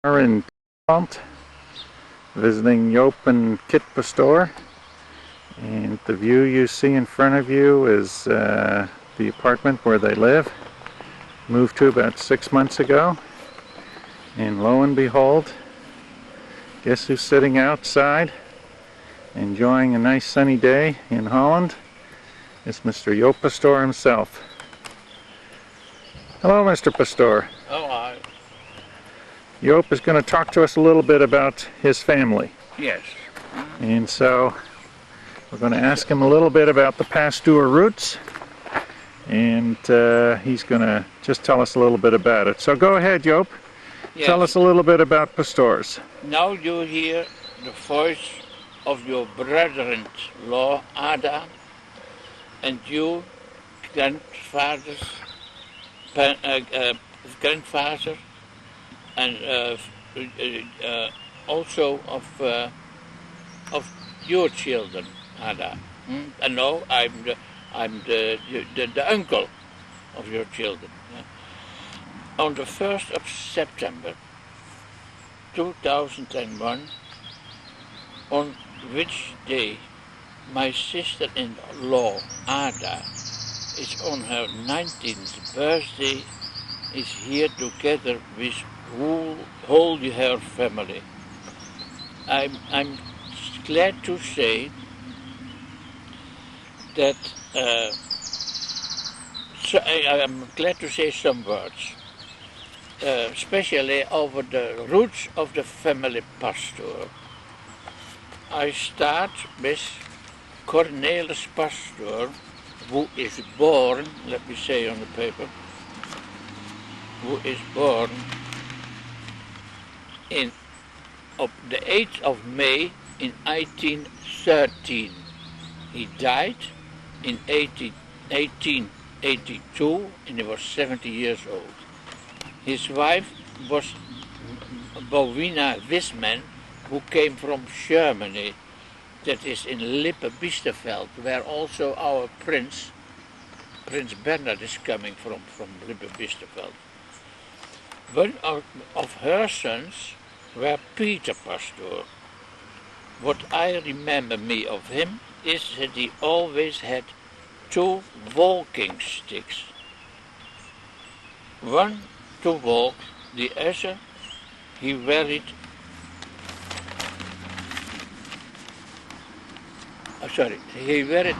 Are in Dirksland, visiting Joop and Pieter Pastoor, and the view you see in front of you is the apartment where they live. Moved to about 6 months ago, and lo and behold, guess who's sitting outside enjoying a nice sunny day in Holland? It's Mr. Joop Pastoor himself. Hello, Mr. Pastoor. Oh, Joop is going to talk to us a little bit about his family. yes. And so we're going to ask him a little bit about the Pastoor roots, and he's going to just tell us a little bit about it. So go ahead, Joop. Yes. Tell us a little bit about Pastoors. Now you hear the voice of your brother-in-law, Ada, and you, grandfather, and also of your children, Ada. And no, I'm the uncle of your children. Yeah. On the 1st of September 2001, on which day my sister-in-law, Ada, is on her 19th birthday, is here together with whole her family. I'm glad to say that I'm glad to say some words, especially over the roots of the family Pastoor. I start with Cornelis Pastoor, who is born, let me say on the paper, who is born on the 8th of May in 1813. He died in 1882 and he was 70 years old. His wife was Bovina Wisman, who came from Germany, that is in Lippe-Biesterveld, where also our Prince Bernhard is coming from Lippe-Biesterveld. One of her sons were Pieter Pastoor. What I remember me of him is that he always had 2 walking sticks. One to walk, the other he wearied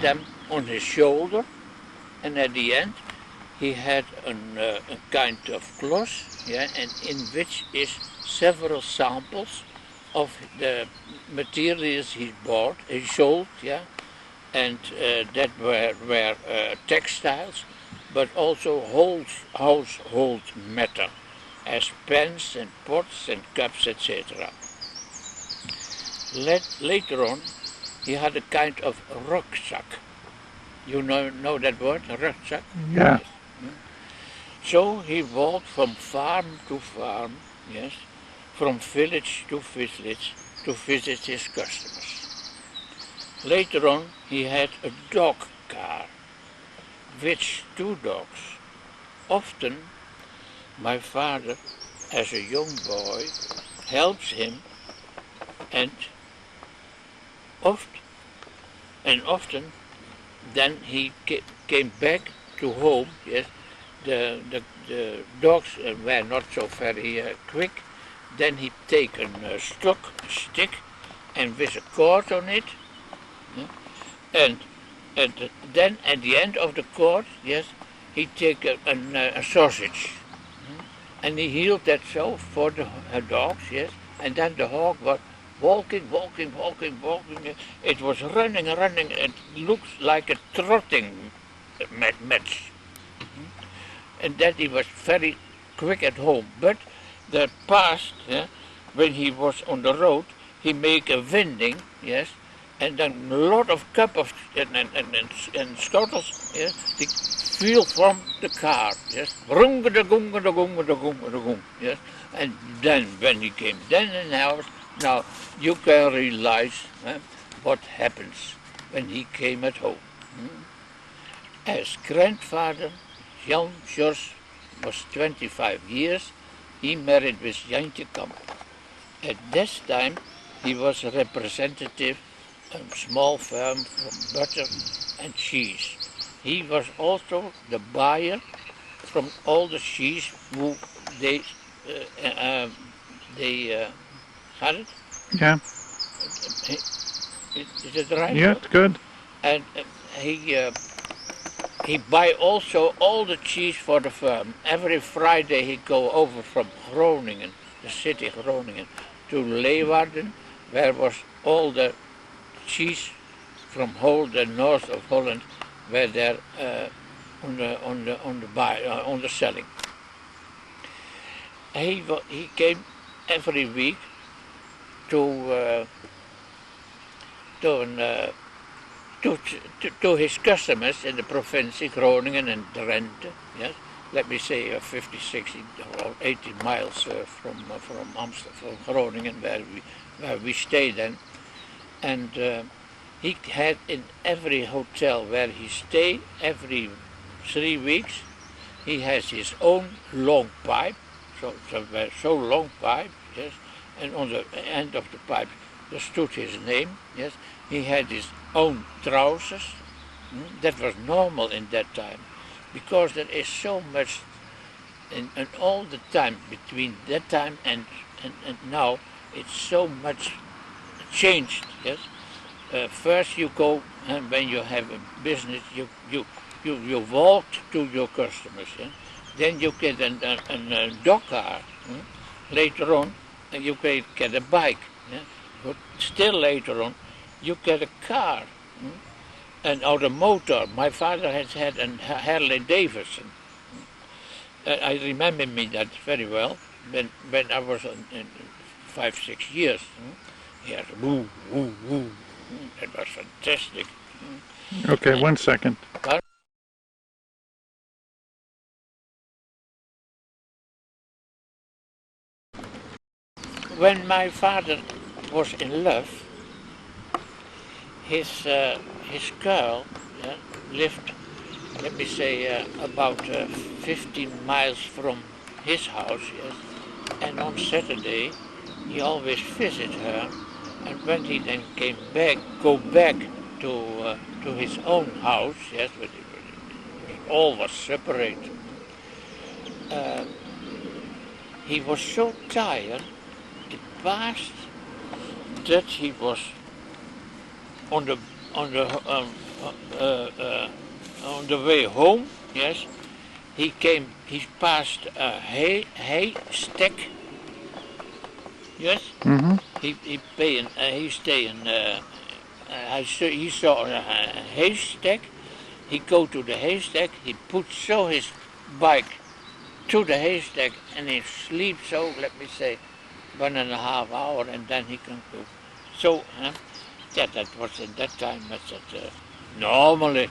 them on his shoulder, and at the end he had a kind of cloth, yeah, and in which is several samples of the materials he sold, yeah, and that were textiles, but also household matter, as pans and pots and cups, etc. Later on, he had a kind of rucksack. You know that word, rucksack? Yeah. Yes. So he walked from farm to farm, yes, from village to village to visit his customers. Later on, he had a dog car, which 2 dogs. Often, my father, as a young boy, helps him, and often, then he came back to home. Yes, the dogs were not so very quick. Then he take a stick, and with a cord on it, and then at the end of the cord, yes, he take a sausage, and he held that so for the dogs, yes, and then the hog was walking. It was running. It looks like a trotting match, and that he was very quick at home. But the past, yeah, when he was on the road, he make a winding, yes, and then a lot of cup of and scuttles, yes, they fell from the car, yes, yes, and then when he came then in the house, now you can realize what happens when he came at home. As grandfather, Jan George was 25 years, he married with Jantje Kamp. At this time, he was a representative of a small firm from butter and cheese. He was also the buyer from all the cheese who they had it. Yeah. Is it right? Yeah, it's good. And he buy also all the cheese for the firm. Every Friday he go over from Groningen, the city Groningen, to Leeuwarden, where was all the cheese from whole the north of Holland, were there on the selling. He came every week to his customers in the province, Groningen and Drenthe, yes, let me say 50, 60 or 80 miles from Amsterdam, from Groningen, where we stayed then. And he had in every hotel where he stayed, every 3 weeks, he has his own long pipe, so long pipe, yes, and on the end of the pipe there stood his name, yes. He had his own trousers. That was normal in that time, because there is so much, and all the time between that time and now, it's so much changed. Yes. First you go, and when you have a business, you walk to your customers. Yeah? Then you get a dog car. Later on, you get a bike. Yeah? But still later on, you get a car, and or a motor. My father has had a Harley Davidson. I remember me that very well when I was in 5, 6 years. He had woo, woo, woo. It was fantastic. Okay, 1 second. When my father was in love, his girl lived, let me say, about 15 miles from his house, yes. And on Saturday, he always visited her. And when he then go back to his own house, yes, but all was separate. He was so tired. It passed that he was on the way home. Yes, he passed a haystack. Yes. Mm-hmm. He saw a haystack. He go to the haystack. He put his bike to the haystack, and he sleep. So let me say 1.5 hours, and then he can go. So that was in that time. That's normally.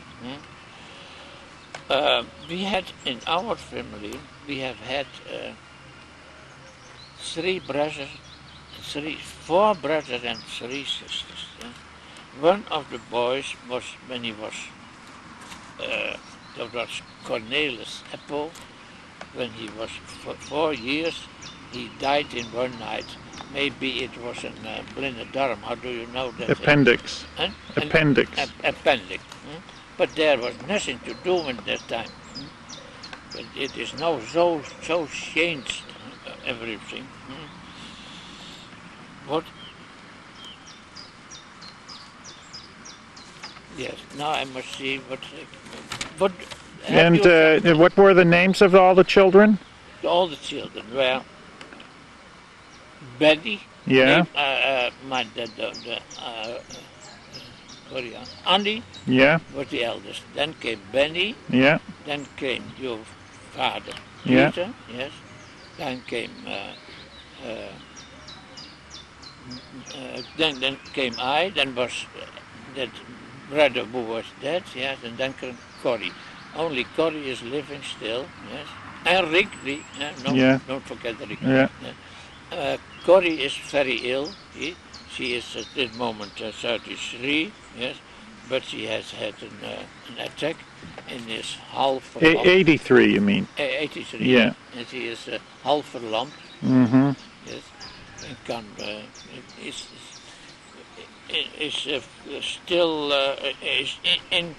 We had in our family. We have had 4 brothers and 3 sisters. One of the boys was, when he was, that was Cornelis Apple. When he was 4 years, he died in one night. Maybe it was a blinde darm. How do you know that? Appendix. Appendix. Appendix. But there was nothing to do at that time. But it is now so changed, everything. What? Yes. Now I must see what. And what were the names of all the children? All the children were Betty. Yeah. Andy. Yeah. Was the eldest. Then came Benny. Yeah. Then came your father, Yeah. Peter. Yes. Then came. Then came I. Then was that brother who was dead. Yes. And then came Corrie. Only Corrie is living still. Yes. And Rick. Don't forget Rick. Yeah. Corrie is very ill. She is at this moment 33. Yes. But she has had an attack and is half. 83, you mean? 83. Yeah. And she is half verlamd. Mm-hmm. Yes, en kan is still is in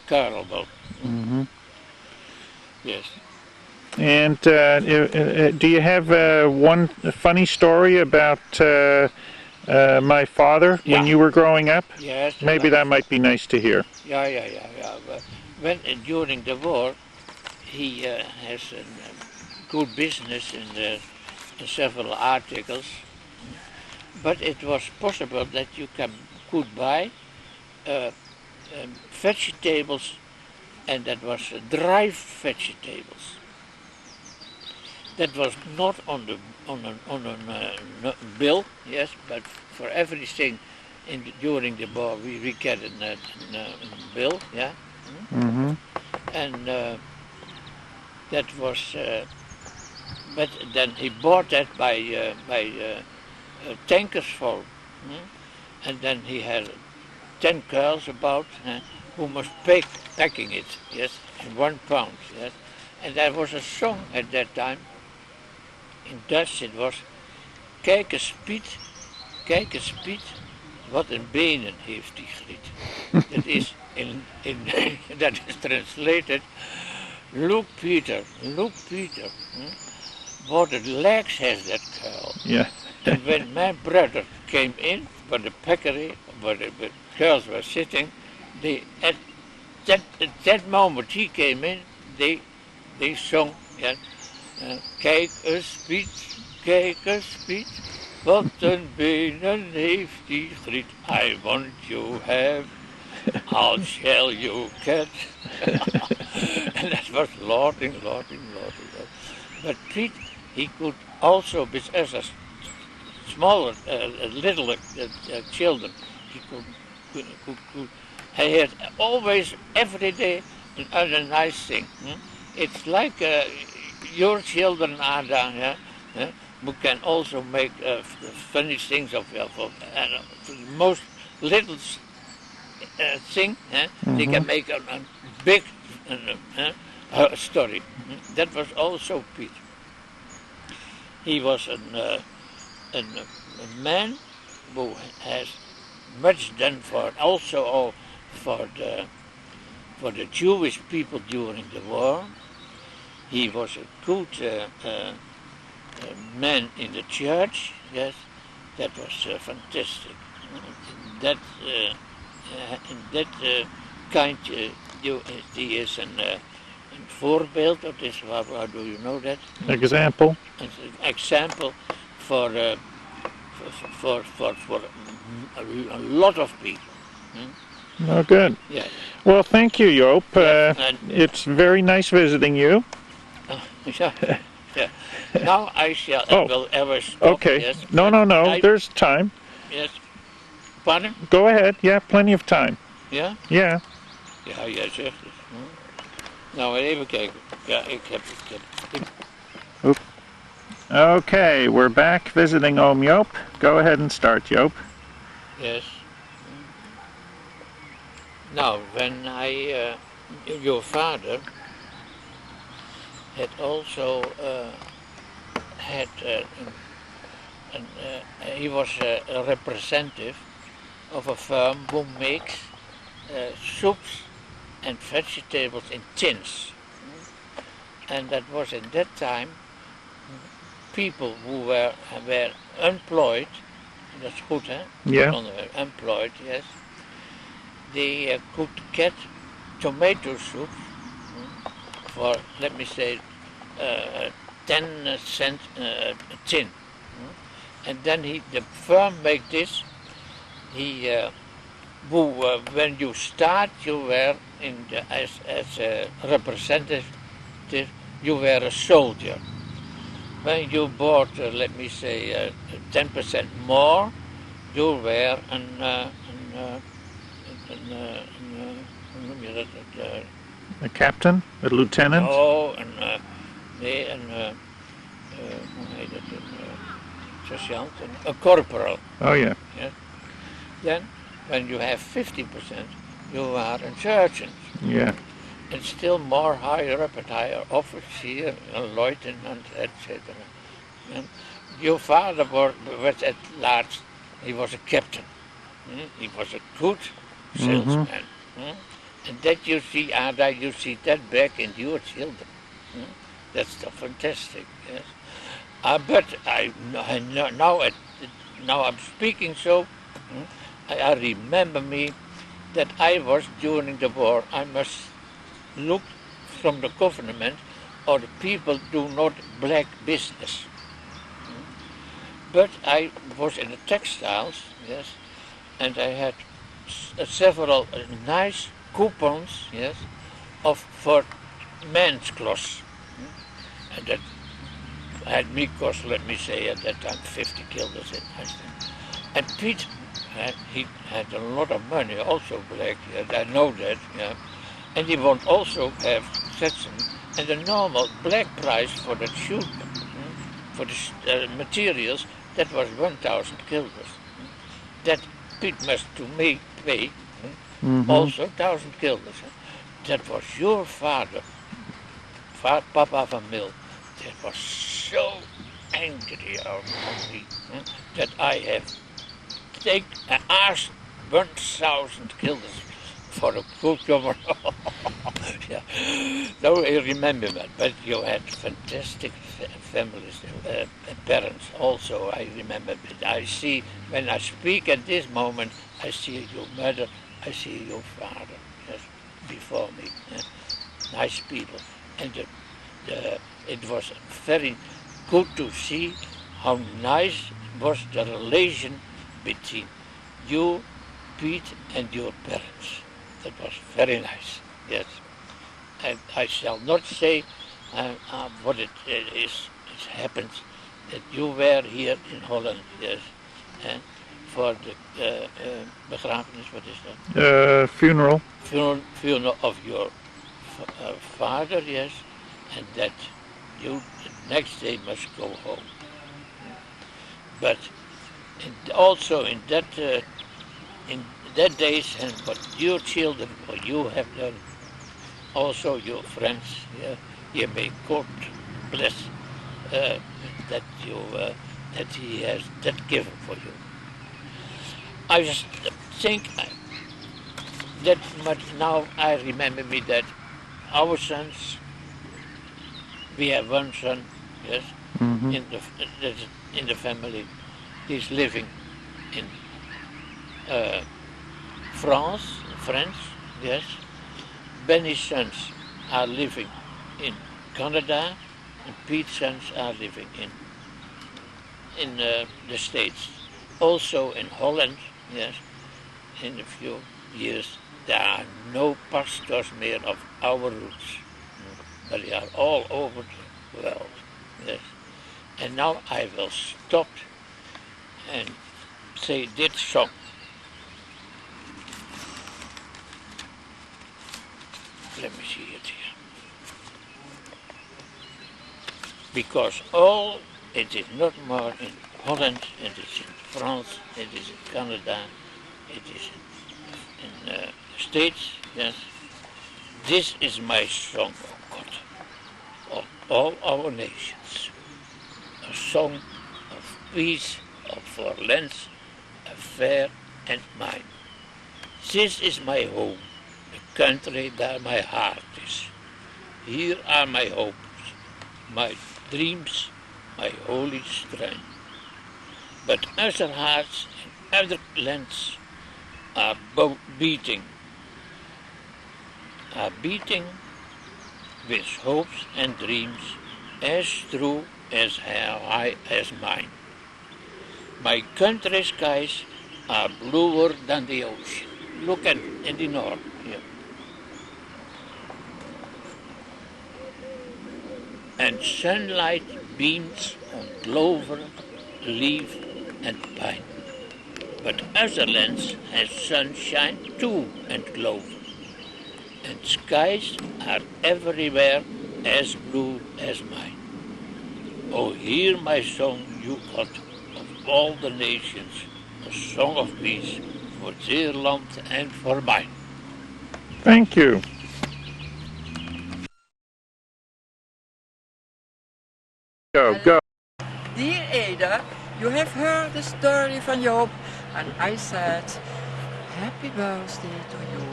Karelboom. Mm-hmm. Yes. And do you have one funny story about my father when Yeah. you were growing up? Yes. Maybe that might be nice to hear. Yeah. When during the war, he has a good business in several articles, but it was possible that you could buy uh, vegetables, and that was dry vegetables. That was not on the on a bill, yes, but for everything during the war we get a bill, yeah, Mm-hmm. and that was. But then he bought that by tankers full, and then he had 10 girls about who must packing it, yes, in 1 pound, yes, and there was a song at that time. In Dutch it was kijk eens Piet, wat een benen heeft die griet. That is that is translated, look Peter, what the legs has that girl. Yeah. And when my brother came in, where the packery, where the girls were sitting, at that moment he came in, they sung, yeah, kijk eens Piet, wat een benen heeft die griet. I want you have, I'll shall you get. And that was lauding. But Piet, he could also, as a smaller, little children, he could. He had always, every day, a nice thing. It's like your children are down here, who can also make funny things of the most little thing. They can make a big story. That was also Piet. He was a man who has much done for also for the Jewish people during the war. He was a good man in the church. Yes, that was fantastic. That in that kind, die is een voorbeeld. Dat is how do you know that? Example. An example for a lot of people. Oh, good. Yeah. Well, thank you, Joop. And It's very nice visiting you. yeah. Now I will ever stop. Okay. Yes. No. There's time. Yes. Pardon? Go ahead. Yeah, plenty of time. Ja? Yeah. Ja, jij zegt het. Nou, even kijken. Ja, ik heb Oop. Okay, we're back visiting Oom Joop. Go ahead and start, Joop. Yes. Now, when your father had also he was a representative of a firm who makes soups and vegetables in tins. And that was in that time people who were employed, that's good, hè? Yeah. Employed, yes. They could get tomato soup for, let me say, 10 cents a tin. And then the firm make this. When you start, you were as a representative, you were a soldier. When you bought, let me say, 10% more, you were A captain? A lieutenant? Oh, sergeant, a corporal. Oh, yeah. Yes. Then, when you have 50%, you are a sergeant. Yeah. And still more higher up, at higher officer, a lieutenant, etc. Your father was at large, he was a captain. He was a good salesman. And that you see, Ada, you see that back in your children. That's so fantastic, yes. But now I'm speaking so, I remember me that I was during the war, I must look from the government or the people do not black business. But I was in the textiles, yes, and I had several nice coupons, yes, for men's clothes. And that had me cost, let me say, at that time 50 guilders in Iceland. And Piet, he had a lot of money, also black, yes, I know that, yeah. And he would also have Stetson, and the normal black price for the shoe, for the materials, that was 1,000 guilders. That Piet must to me pay also 1,000 guilders. That was your father, Papa van Mil, that was so angry on me that I have asked 1,000 guilders for a cucumber. Yeah. No, I remember that, but you had fantastic families, parents also, I remember. But I see, when I speak at this moment, I see your mother, I see your father, yes, before me. Nice people. And it was very good to see how nice was the relation between you, Piet, and your parents. That was very nice, yes. And I shall not say what it is. It happens that you were here in Holland, yes, and for the begrafenis, what is that? Funeral. Funeral of your father, yes, and that you the next day must go home. But also in that days, and what your children, what you have done, also your friends, yeah, you may God bless that you that He has that given for you. I just think that much now. I remember me that our sons, we have one son, yes, in the family. He's living in France, yes. Benny's sons are living in Canada, and Pete's sons are living in the States. Also in Holland, yes, in a few years, there are no pastors more of our roots, but they are all over the world, yes. And now I will stop and say this song. Let me see it here. Because it is not more in Holland, it is in France, it is in Canada, it is in the States, yes. This is my song, oh God, of all our nations. A song of peace, for lands, fair and mine. This is my home, the country where my heart is. Here are my hopes, my dreams, my holy strength. But other hearts and other lands are beating with hopes and dreams as true as high as mine. My country's skies are bluer than the ocean. Look at in the north here. And sunlight beams on clover, leaf and pine. But other lands has sunshine too and clover. And skies are everywhere as blue as mine. Oh, hear my song, you God, of all the nations, a song of peace for their land and for mine. Thank you. Go. Die Pieter, you have heard the story van Joop. And I said, happy birthday to you.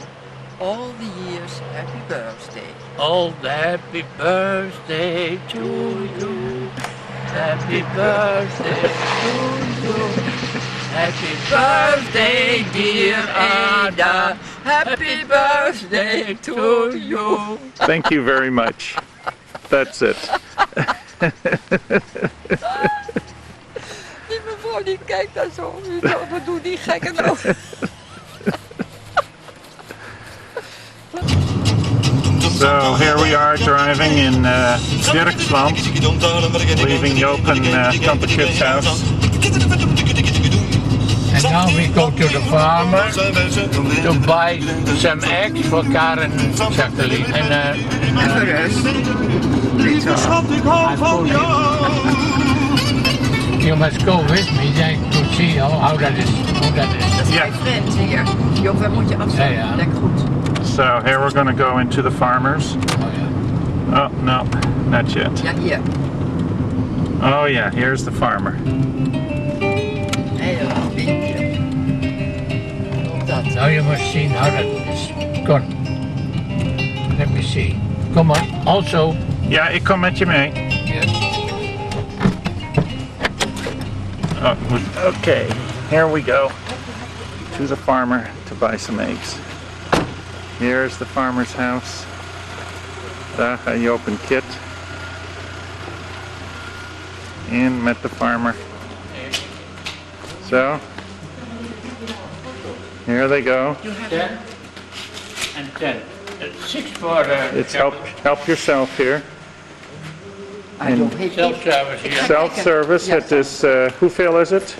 All the years, happy birthday. All the happy birthday to you. Happy birthday to you. Happy birthday, dear Ada. Happy birthday to you. Thank you very much. That's it. Die mevrouw die kijkt daar zo. Wat doet die gekke nou? So here we are driving in Dirksland, leaving Joop and Tante Kit's house. And now we go to the farmer to buy some eggs for Karen and Jacqueline. And For us. you must go with me then to see how that is. Dat is Ja. mijn vriend hier. Joop, waar moet je afzetten? Ja, ja. Lekker goed. So here we're going to go into the farmers. Oh, no, not yet. Ja, hier. Oh yeah, here's the farmer. Heel beetje. Dat. Now you must see how that is gone. Let me see. Come on. Also, Ja, ik kom met je mee. yes. Oh, okay, here we go to the farmer to buy some eggs. Here's the farmer's house. Daar ga Joop en Kit. In met de farmer. So, here they go. 10 and 10. 6 for It's help yourself here. I don't hate it. self-service here. Self-service, Ja, het is, hoeveel is het?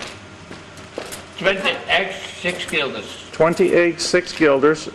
20 eggs, 6 guilders. 20 eggs, 6 guilders.